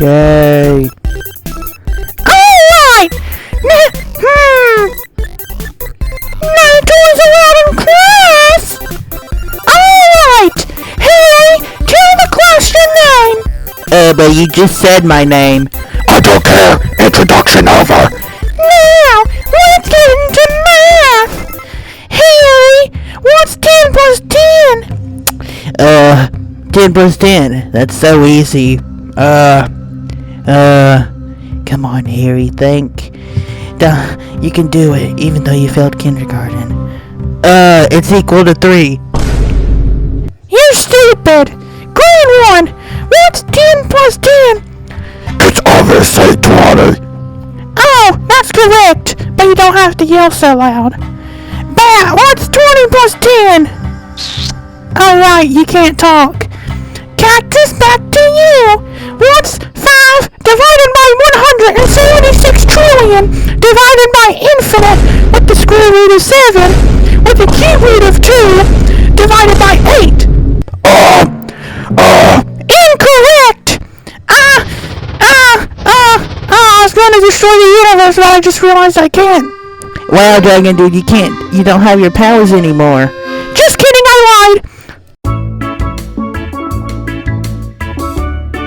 Okay. Alright! No toys allowed in class! Alright! Harry, tell the class your name! But you just said my name. I don't care. Introduction over. Now, let's get into math! Harry, what's 10 plus 10? 10 plus 10. That's so easy. Come on, Harry, think. Duh, you can do it, even though you failed kindergarten. It's equal to 3. You're stupid! Green one! What's 10 plus 10? It's obviously 20. Oh, that's correct, but you don't have to yell so loud. Bat, what's 20 plus 10? Alright, you can't talk. Cactus, back to you. What's 5 divided by 176 trillion divided by infinite with the square root of 7 with the cube root of 2 divided by 8? Incorrect! I was going to destroy the universe, but I just realized I can't. Wow, Dragon Dude, you don't have your powers anymore. Just kidding, I lied!